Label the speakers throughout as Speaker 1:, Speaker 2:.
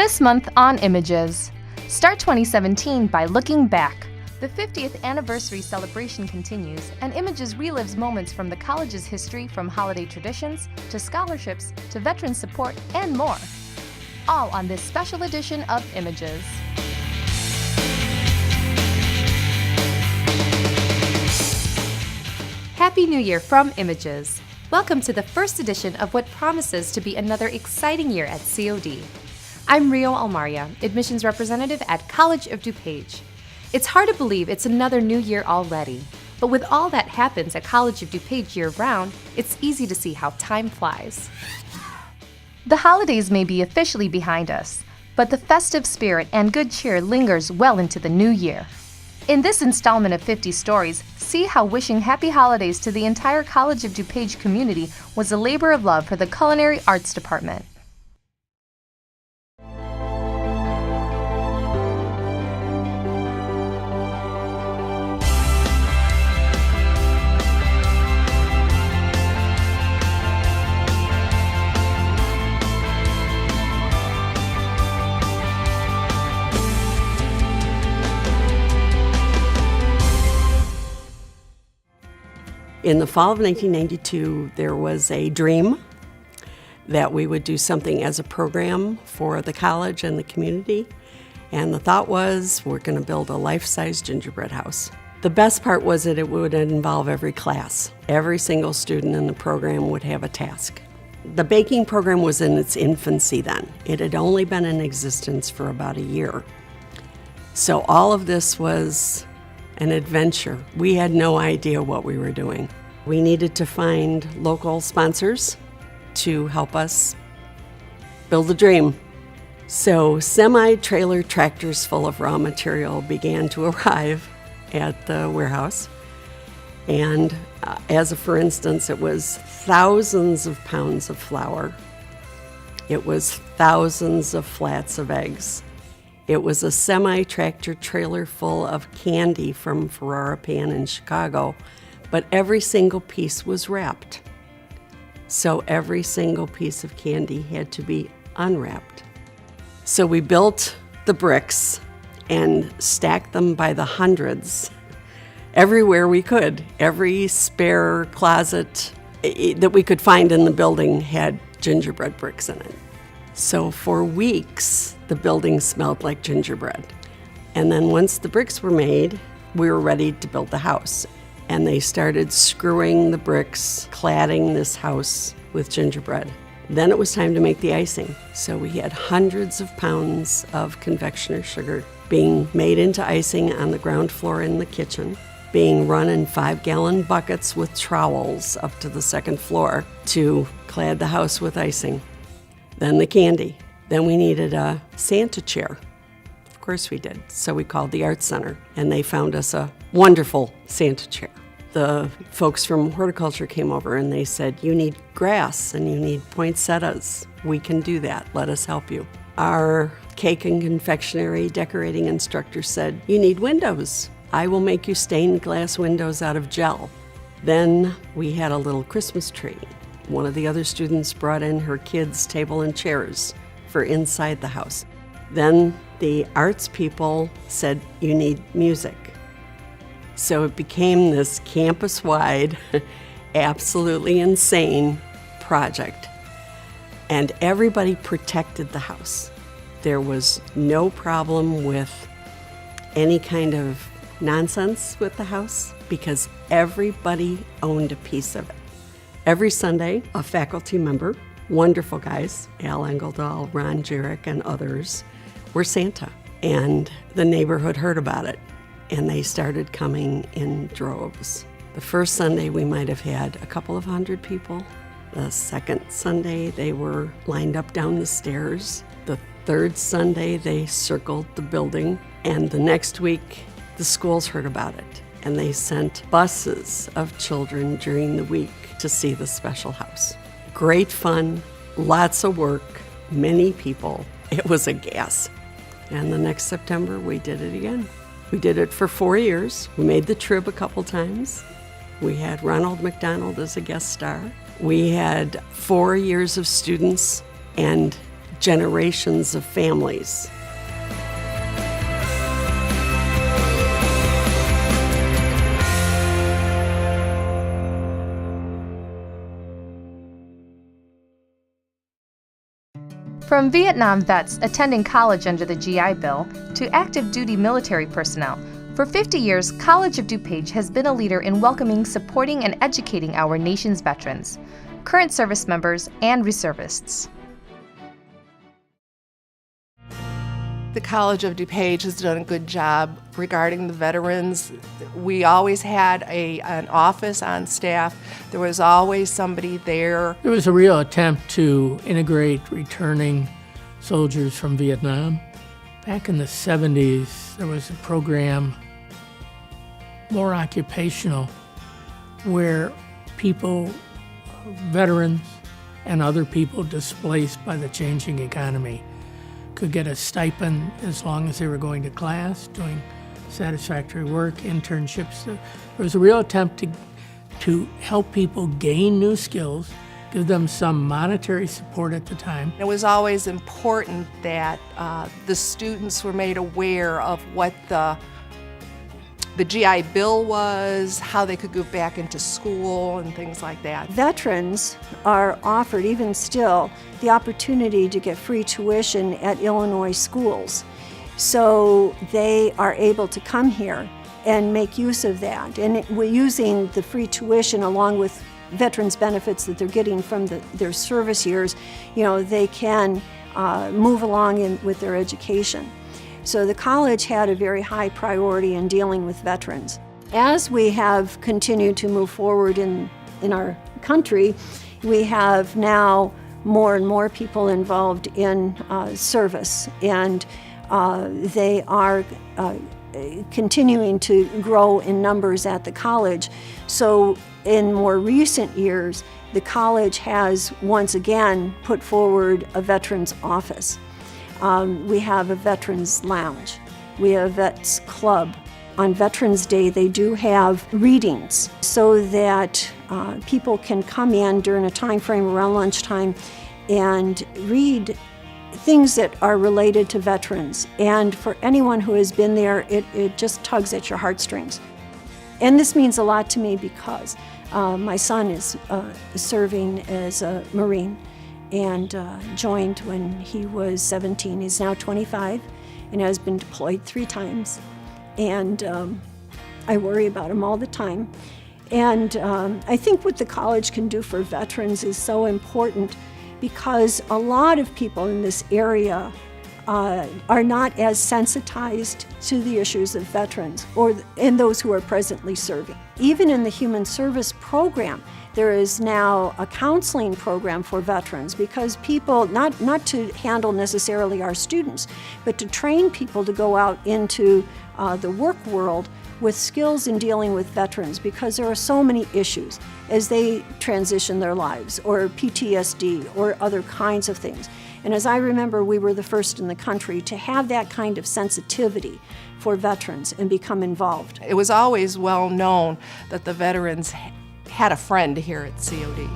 Speaker 1: This month on Images. Start 2017 by looking back. The 50th anniversary celebration continues, and Images relives moments from the college's history, from holiday traditions to scholarships to veteran support and more. All on this special edition of Images. Happy New Year from Images. Welcome to the first edition of what promises to be another exciting year at COD. I'm Rio Almaria, admissions representative at College of DuPage. It's hard to believe it's another new year already, but with all that happens at College of DuPage year-round, it's easy to see how time flies. The holidays may be officially behind us, but the festive spirit and good cheer lingers well into the new year. In this installment of 50 Stories, see how wishing happy holidays to the entire College of DuPage community was a labor of love for the Culinary Arts Department.
Speaker 2: In the fall of 1992, there was a dream that we would do something as a program for the college and the community. And the thought was, we're going to build a life-size gingerbread house. The best part was that it would involve every class. Every single student in the program would have a task. The baking program was in its infancy then. It had only been in existence for about a year. So all of this was an adventure. We had no idea what we were doing. We needed to find local sponsors to help us build the dream. So semi-trailer tractors full of raw material began to arrive at the warehouse. And for instance, it was thousands of pounds of flour. It was thousands of flats of eggs. It was a semi-tractor trailer full of candy from Ferrara Pan in Chicago, but every single piece was wrapped. So every single piece of candy had to be unwrapped. So we built the bricks and stacked them by the hundreds everywhere we could. Every spare closet that we could find in the building had gingerbread bricks in it. So for weeks, the building smelled like gingerbread. And then once the bricks were made, we were ready to build the house. And they started screwing the bricks, cladding this house with gingerbread. Then it was time to make the icing. So we had hundreds of pounds of confectioner sugar being made into icing on the ground floor in the kitchen, being run in 5-gallon buckets with trowels up to the second floor to clad the house with icing. Then the candy. Then we needed a Santa chair. Of course we did. So we called the Art Center, and they found us a wonderful Santa chair. The folks from horticulture came over and they said, you need grass and you need poinsettias. We can do that. Let us help you. Our cake and confectionery decorating instructor said, you need windows. I will make you stained glass windows out of gel. Then we had a little Christmas tree. One of the other students brought in her kids' table and chairs for inside the house. Then the arts people said, you need music. So it became this campus-wide, absolutely insane project. And everybody protected the house. There was no problem with any kind of nonsense with the house because everybody owned a piece of it. Every Sunday, a faculty member, wonderful guys, Al Engeldahl, Ron Jarek, and others, were Santa. And the neighborhood heard about it, and they started coming in droves. The first Sunday, we might have had a couple of hundred people. The second Sunday, they were lined up down the stairs. The third Sunday, they circled the building. And the next week, the schools heard about it, and they sent buses of children during the week to see the special house. Great fun, lots of work, many people. It was a gas. And the next September, we did it again. We did it for 4 years. We made the trip a couple times. We had Ronald McDonald as a guest star. We had 4 years of students and generations of families.
Speaker 1: From Vietnam vets attending college under the GI Bill to active duty military personnel, for 50 years, College of DuPage has been a leader in welcoming, supporting, and educating our nation's veterans, current service members, and reservists.
Speaker 3: The College of DuPage has done a good job regarding the veterans. We always had an office on staff. There was always somebody there.
Speaker 4: There was a real attempt to integrate returning soldiers from Vietnam. Back in the 70s, there was a program, more occupational, where people, veterans and other people displaced by the changing economy, could get a stipend as long as they were going to class, doing satisfactory work, internships. There was a real attempt to help people gain new skills, give them some monetary support at the time.
Speaker 3: It was always important that the students were made aware of what the GI Bill was, how they could go back into school and things like that.
Speaker 5: Veterans are offered, even still, the opportunity to get free tuition at Illinois schools. So they are able to come here and make use of that. And we're using the free tuition along with veterans benefits that they're getting from their service years. You know, they can move along with their education. So the college had a very high priority in dealing with veterans. As we have continued to move forward in our country, we have now more and more people involved in service, and they are continuing to grow in numbers at the college. So in more recent years, the college has once again put forward a veterans office. We have a veterans lounge. We have a vets club. On Veterans Day, they do have readings so that people can come in during a time frame around lunchtime and read things that are related to veterans. And for anyone who has been there, it just tugs at your heartstrings. And this means a lot to me because my son is serving as a Marine and joined when he was 17. He's now 25 and has been deployed 3 times. And I worry about him all the time. And I think what the college can do for veterans is so important because a lot of people in this area are not as sensitized to the issues of veterans and those who are presently serving. Even in the Human Service Program, there is now a counseling program for veterans because people, not to handle necessarily our students, but to train people to go out into the work world with skills in dealing with veterans because there are so many issues as they transition their lives, or PTSD, or other kinds of things. And as I remember, we were the first in the country to have that kind of sensitivity for veterans and become involved.
Speaker 3: It was always well known that the veterans had a friend here at COD.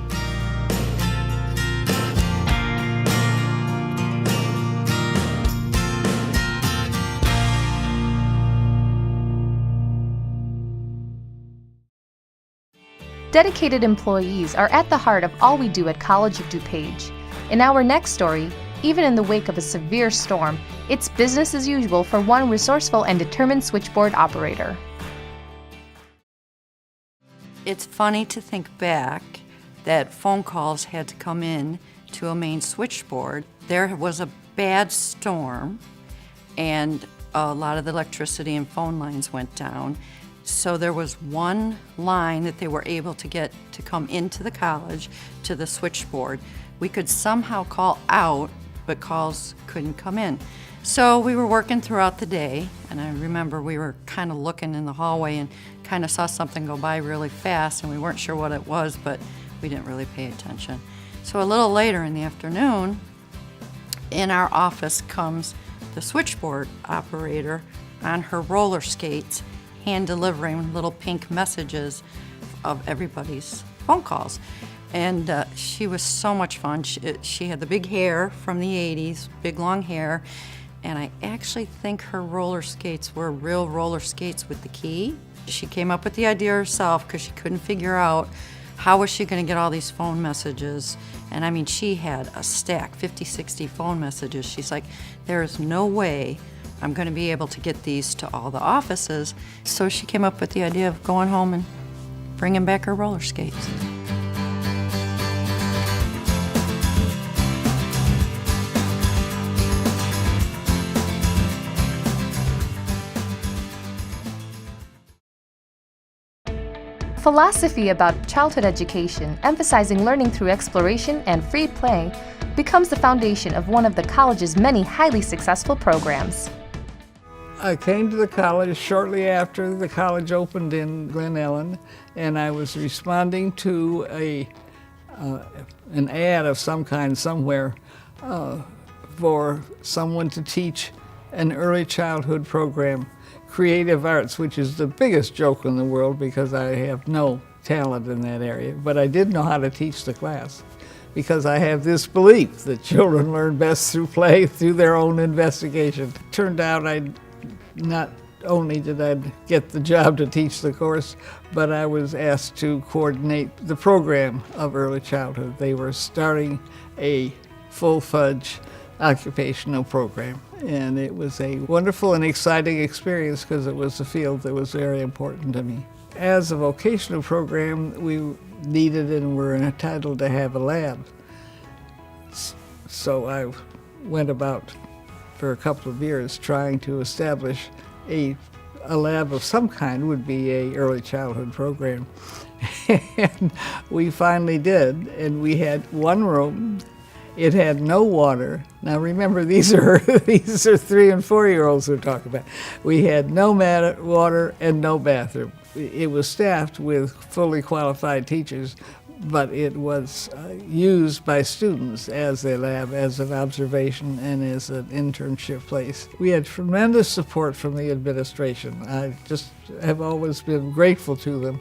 Speaker 1: Dedicated employees are at the heart of all we do at College of DuPage. In our next story, even in the wake of a severe storm, it's business as usual for one resourceful and determined switchboard operator.
Speaker 6: It's funny to think back that phone calls had to come in to a main switchboard. There was a bad storm and a lot of the electricity and phone lines went down. So there was one line that they were able to get to come into the college to the switchboard. We could somehow call out, but calls couldn't come in. So we were working throughout the day, and I remember we were kind of looking in the hallway and kind of saw something go by really fast, and we weren't sure what it was, but we didn't really pay attention. So a little later in the afternoon, in our office comes the switchboard operator on her roller skates, hand delivering little pink messages of everybody's phone calls. And she was so much fun. She had the big hair from the 80s, big long hair, and I actually think her roller skates were real roller skates with the key. She came up with the idea herself because she couldn't figure out how was she going to get all these phone messages. And I mean, she had a stack, 50, 60 phone messages. She's like, there is no way I'm going to be able to get these to all the offices. So she came up with the idea of going home and bringing back her roller skates.
Speaker 1: Philosophy about childhood education, emphasizing learning through exploration and free play, becomes the foundation of one of the college's many highly successful programs.
Speaker 7: I came to the college shortly after the college opened in Glen Ellen, and I was responding to an ad of some kind somewhere for someone to teach an early childhood program, creative arts, which is the biggest joke in the world because I have no talent in that area, but I did know how to teach the class because I have this belief that children learn best through play, through their own investigation. Turned out not only did I get the job to teach the course, but I was asked to coordinate the program of early childhood. They were starting a full-fledged occupational program, and it was a wonderful and exciting experience because it was a field that was very important to me. As a vocational program, we needed and were entitled to have a lab. So I went about for a couple of years trying to establish a lab of some kind would be a early childhood program. And we finally did, and we had one room. It had no water. Now remember, these are 3 and 4-year-olds we're talking about. We had no water and no bathroom. It was staffed with fully qualified teachers, but it was used by students as a lab, as an observation, and as an internship place. We had tremendous support from the administration. I just have always been grateful to them.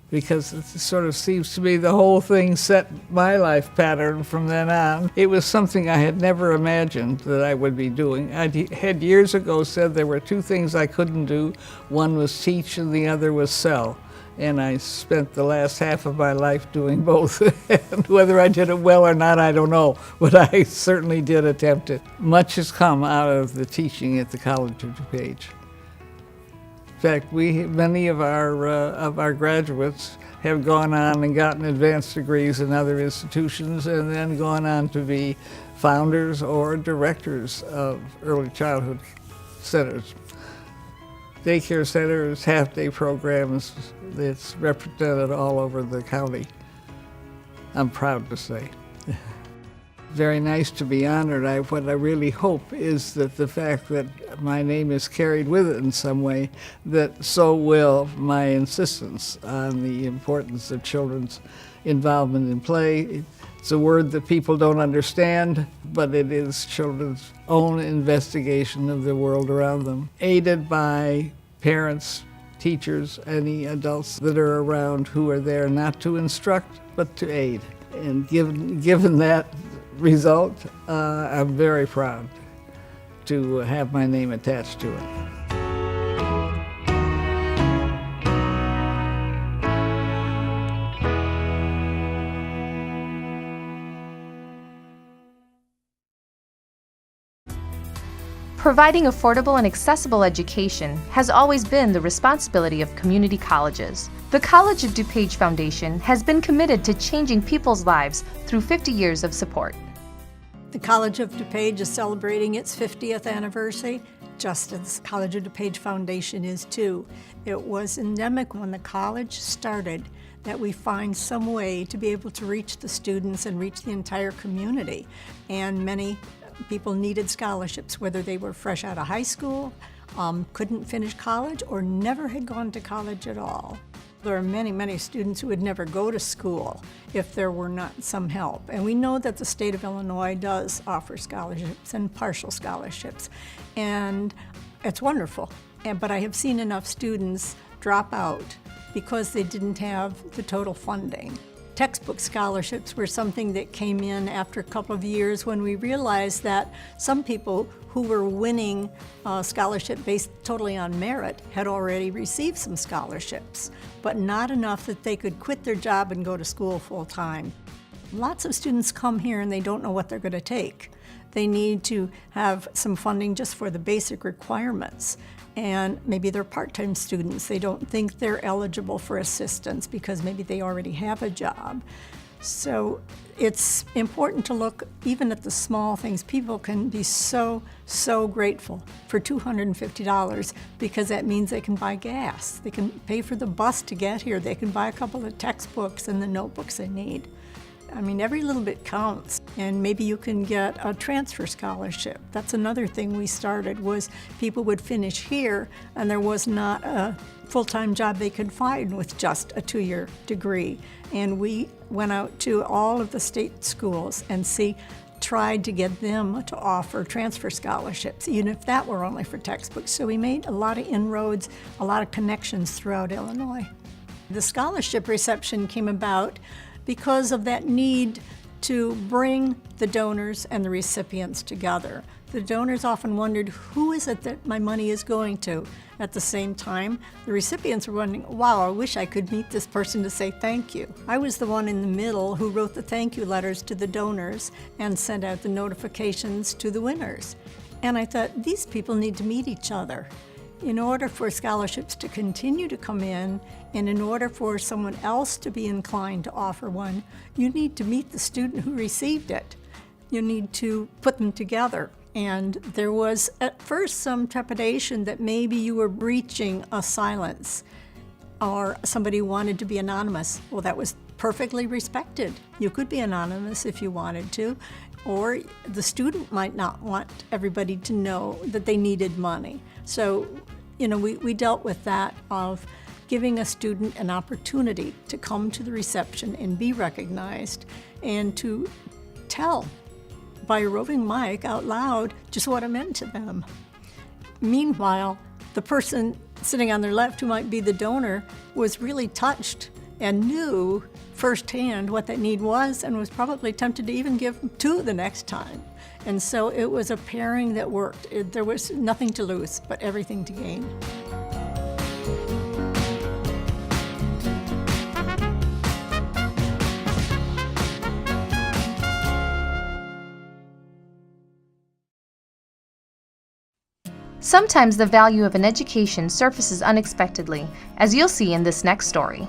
Speaker 7: Because it sort of seems to me the whole thing set my life pattern from then on. It was something I had never imagined that I would be doing. I had years ago said there were 2 things I couldn't do. One was teach and the other was sell. And I spent the last half of my life doing both. And whether I did it well or not, I don't know, but I certainly did attempt it. Much has come out of the teaching at the College of DuPage. In fact, many of our graduates have gone on and gotten advanced degrees in other institutions and then gone on to be founders or directors of early childhood centers. Daycare centers, half-day programs, it's represented all over the county, I'm proud to say. Very nice to be honored. What I really hope is that the fact that my name is carried with it in some way, that so will my insistence on the importance of children's involvement in play. It's a word that people don't understand, but it is children's own investigation of the world around them, aided by parents, teachers, any adults that are around who are there not to instruct, but to aid. And given that result, I'm very proud to have my name attached to it.
Speaker 1: Providing affordable and accessible education has always been the responsibility of community colleges. The College of DuPage Foundation has been committed to changing people's lives through 50 years of support.
Speaker 8: The College of DuPage is celebrating its 50th anniversary, just as the College of DuPage Foundation is too. It was endemic when the college started that we find some way to be able to reach the students and reach the entire community. And many people needed scholarships, whether they were fresh out of high school, couldn't finish college, or never had gone to college at all. There are many, many students who would never go to school if there were not some help. And we know that the state of Illinois does offer scholarships and partial scholarships. And it's wonderful. But I have seen enough students drop out because they didn't have the total funding. Textbook scholarships were something that came in after a couple of years when we realized that some people who were winning a scholarship based totally on merit had already received some scholarships, but not enough that they could quit their job and go to school full time. Lots of students come here and they don't know what they're going to take. They need to have some funding just for the basic requirements. And maybe they're part-time students. They don't think they're eligible for assistance because maybe they already have a job. So it's important to look even at the small things. People can be so grateful for $250 because that means they can buy gas. They can pay for the bus to get here. They can buy a couple of textbooks and the notebooks they need. I mean, every little bit counts, and maybe you can get a transfer scholarship. That's another thing we started, was people would finish here and there was not a full-time job they could find with just a 2-year degree. And we went out to all of the state schools and tried to get them to offer transfer scholarships, even if that were only for textbooks. So we made a lot of inroads, a lot of connections throughout Illinois. The scholarship reception came about because of that need to bring the donors and the recipients together. The donors often wondered, who is it that my money is going to? At the same time, the recipients were wondering, wow, I wish I could meet this person to say thank you. I was the one in the middle who wrote the thank you letters to the donors and sent out the notifications to the winners. And I thought, these people need to meet each other. In order for scholarships to continue to come in, and in order for someone else to be inclined to offer one, you need to meet the student who received it. You need to put them together. And there was at first some trepidation that maybe you were breaching a silence, or somebody wanted to be anonymous. Well, that was perfectly respected. You could be anonymous if you wanted to, or the student might not want everybody to know that they needed money. So, we dealt with that of giving a student an opportunity to come to the reception and be recognized and to tell by a roving mic out loud just what it meant to them. Meanwhile, the person sitting on their left, who might be the donor, was really touched and knew firsthand what that need was and was probably tempted to even give two the next time. And so it was a pairing that worked. There was nothing to lose, but everything to gain.
Speaker 1: Sometimes the value of an education surfaces unexpectedly, as you'll see in this next story.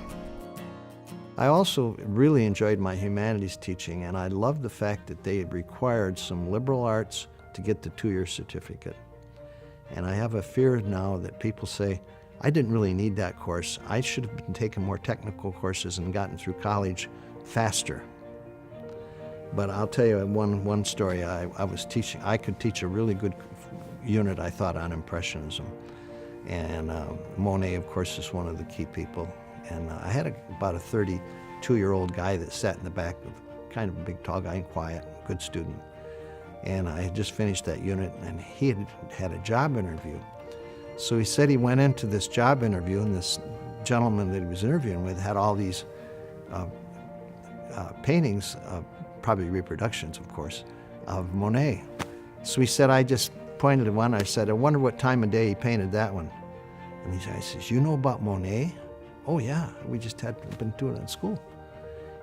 Speaker 9: I also really enjoyed my humanities teaching, and I loved the fact that they required some liberal arts to get the 2-year certificate. And I have a fear now that people say, I didn't really need that course. I should have been taking more technical courses and gotten through college faster. But I'll tell you one story. I was teaching. I could teach a really good unit, I thought, on Impressionism. And Monet, of course, is one of the key people. And I had about a 32-year-old guy that sat in the back with kind of a big, tall guy and quiet, good student. And I had just finished that unit, and he had a job interview. So he said he went into this job interview, and this gentleman that he was interviewing with had all these paintings, probably reproductions, of course, of Monet. So he said, I just pointed at one. I said, I wonder what time of day he painted that one. And he says, you know about Monet? Oh yeah, we just had been doing it in school.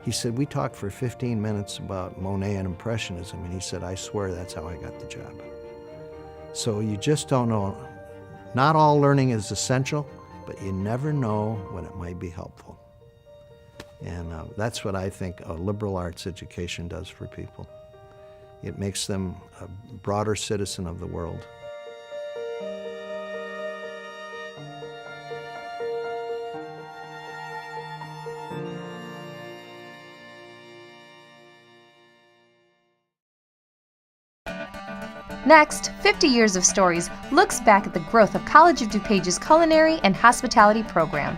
Speaker 9: He said, we talked for 15 minutes about Monet and Impressionism, and he said, I swear that's how I got the job. So you just don't know. Not all learning is essential, but you never know when it might be helpful. And that's what I think a liberal arts education does for people. It makes them a broader citizen of the world.
Speaker 1: Next, 50 Years of Stories looks back at the growth of College of DuPage's culinary and hospitality program,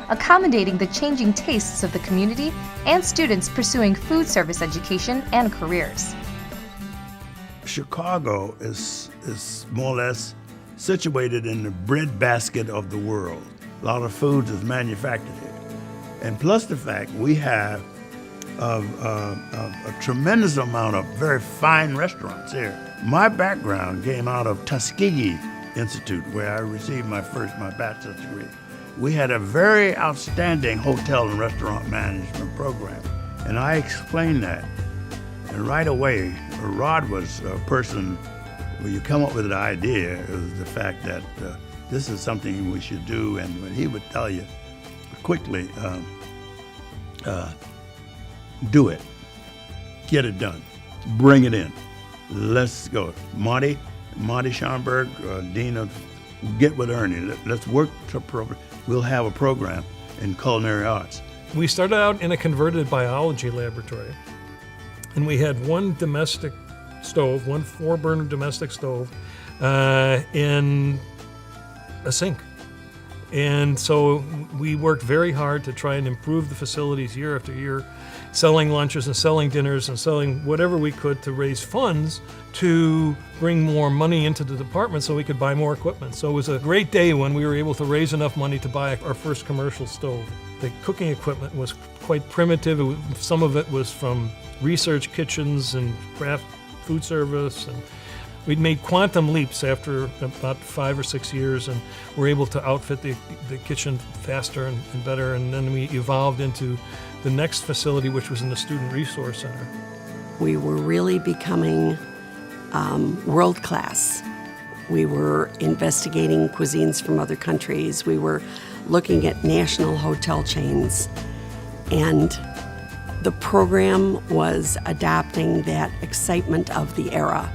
Speaker 1: accommodating the changing tastes of the community and students pursuing food service education and careers.
Speaker 10: Chicago is more or less situated in the breadbasket of the world. A lot of food is manufactured here. And plus the fact we have a tremendous amount of very fine restaurants here. My background came out of Tuskegee Institute, where I received my bachelor's degree. We had a very outstanding hotel and restaurant management program, and I explained that. And right away, Rod was a person, when you come up with an idea, it was the fact that this is something we should do, and when he would tell you quickly, do it, get it done, bring it in, let's go. Monty Schomburg, Dean of, get with Ernie, let's work to program. We'll have a program in culinary arts.
Speaker 11: We started out in a converted biology laboratory, and we had one domestic stove, one 4-burner domestic stove, in a sink. And so we worked very hard to try and improve the facilities year after year, selling lunches and selling dinners and selling whatever we could to raise funds to bring more money into the department so we could buy more equipment. So it was a great day when we were able to raise enough money to buy our first commercial stove. The cooking equipment was quite primitive. Some of it was from research kitchens and craft food service, and we'd made quantum leaps after about 5 or 6 years, and were able to outfit the kitchen faster and better. And then we evolved into the next facility, which was in the Student Resource Center.
Speaker 2: We were really becoming world class. We were investigating cuisines from other countries. We were looking at national hotel chains. And the program was adopting that excitement of the era.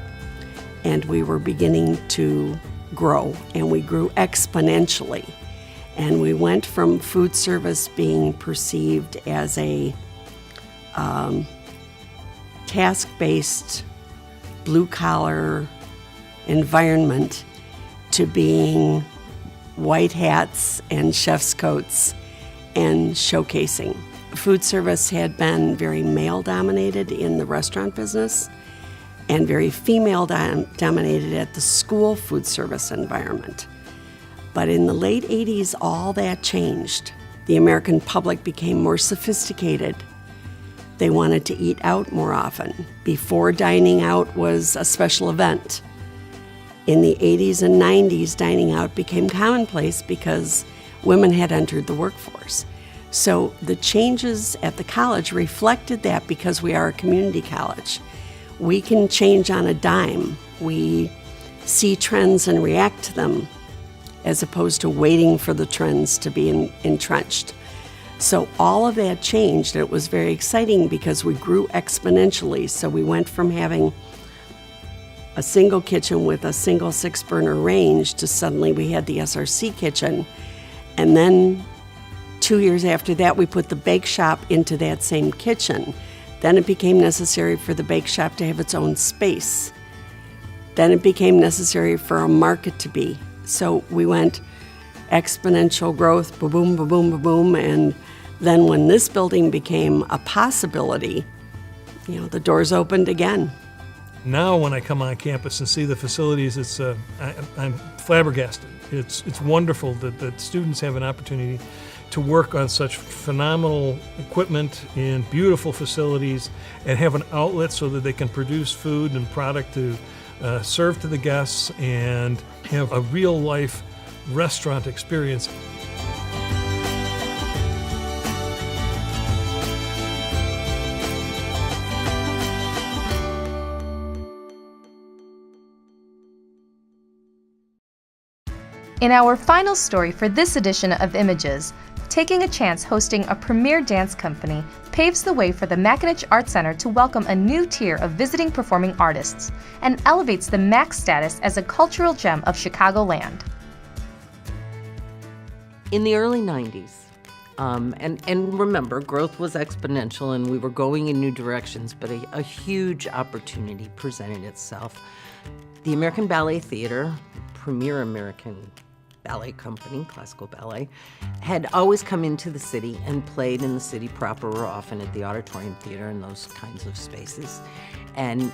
Speaker 2: And we were beginning to grow, and we grew exponentially. And we went from food service being perceived as a task-based, blue-collar environment to being white hats and chef's coats and showcasing. Food service had been very male-dominated in the restaurant business and very female-dominated at the school food service environment. But in the late 80s, all that changed. The American public became more sophisticated. They wanted to eat out more often. Before, dining out was a special event. In the 80s and 90s, dining out became commonplace because women had entered the workforce. So the changes at the college reflected that, because we are a community college. We can change on a dime. We see trends and react to them, as opposed to waiting for the trends to be entrenched. So all of that changed, and it was very exciting because we grew exponentially. So we went from having a single kitchen with a single 6-burner range to suddenly we had the SRC kitchen. And then 2 years after that, we put the bake shop into that same kitchen. Then it became necessary for the bake shop to have its own space. Then it became necessary for a market to be. So we went exponential growth, ba-boom, ba-boom, ba-boom, and then when this building became a possibility, the doors opened again.
Speaker 11: Now when I come on campus and see the facilities, I'm flabbergasted. It's wonderful that students have an opportunity to work on such phenomenal equipment in beautiful facilities and have an outlet so that they can produce food and product to serve to the guests and have a real-life restaurant experience.
Speaker 1: In our final story for this edition of Images, Taking a Chance hosting a premier dance company paves the way for the Mackinac Art Center to welcome a new tier of visiting performing artists and elevates the MAC status as a cultural gem of Chicagoland.
Speaker 12: In the early 90s, and remember, growth was exponential and we were going in new directions, but a huge opportunity presented itself. The American Ballet Theater, premier American ballet company, classical ballet, had always come into the city and played in the city proper, or often at the Auditorium Theater and those kinds of spaces. And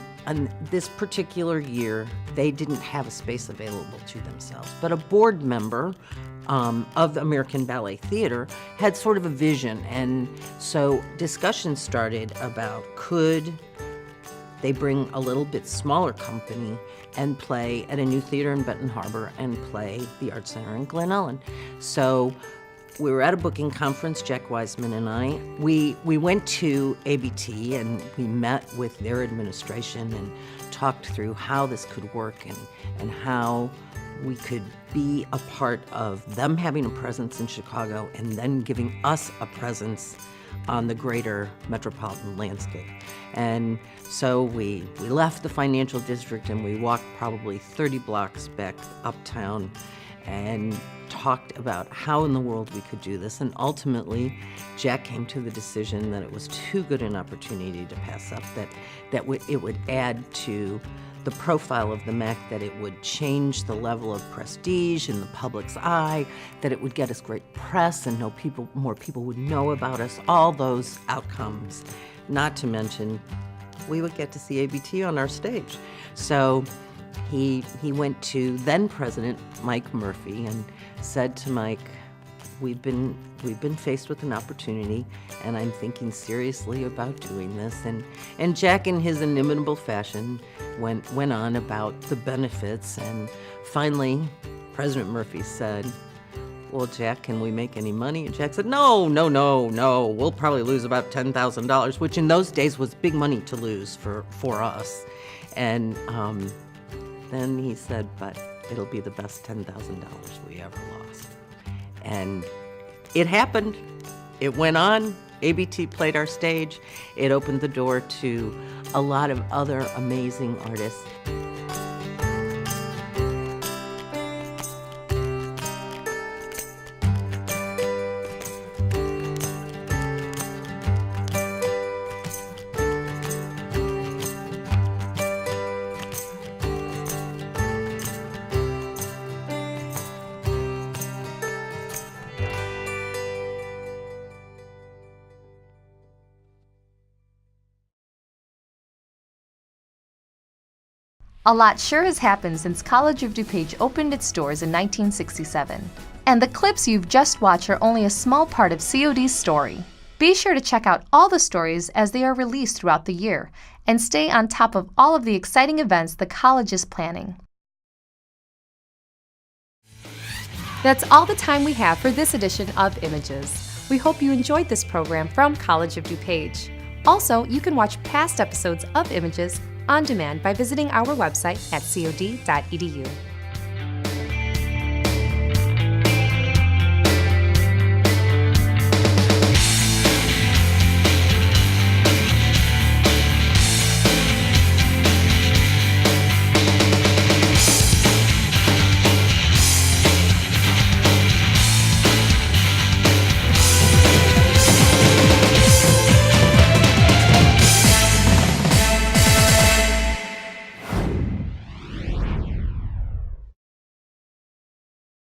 Speaker 12: this particular year, they didn't have a space available to themselves. But a board member of American Ballet Theater had sort of a vision. And so discussions started about could they bring a little bit smaller company and play at a new theater in Benton Harbor and play the Art Center in Glen Ellen. So we were at a booking conference, Jack Wiseman and I. We went to ABT and we met with their administration and talked through how this could work and how we could be a part of them having a presence in Chicago and then giving us a presence on the greater metropolitan landscape. And so we left the financial district and we walked probably 30 blocks back uptown and talked about how in the world we could do this. And ultimately, Jack came to the decision that it was too good an opportunity to pass up, that it would add to the profile of the MEC, that it would change the level of prestige in the public's eye, that it would get us great press and more people would know about us, all those outcomes. Not to mention, we would get to see ABT on our stage. So he went to then President Mike Murphy and said to Mike, we've been faced with an opportunity and I'm thinking seriously about doing this. And Jack, in his inimitable fashion, went on about the benefits, and finally President Murphy said, well, Jack, can we make any money? And Jack said, no, we'll probably lose about $10,000, which in those days was big money to lose for us. And then he said, but it'll be the best $10,000 we ever lost. And it happened. It went on. ABT played our stage. It opened the door to a lot of other amazing artists.
Speaker 1: A lot sure has happened since College of DuPage opened its doors in 1967. And the clips you've just watched are only a small part of COD's story. Be sure to check out all the stories as they are released throughout the year, and stay on top of all of the exciting events the college is planning. That's all the time we have for this edition of Images. We hope you enjoyed this program from College of DuPage. Also, you can watch past episodes of Images on demand by visiting our website at cod.edu.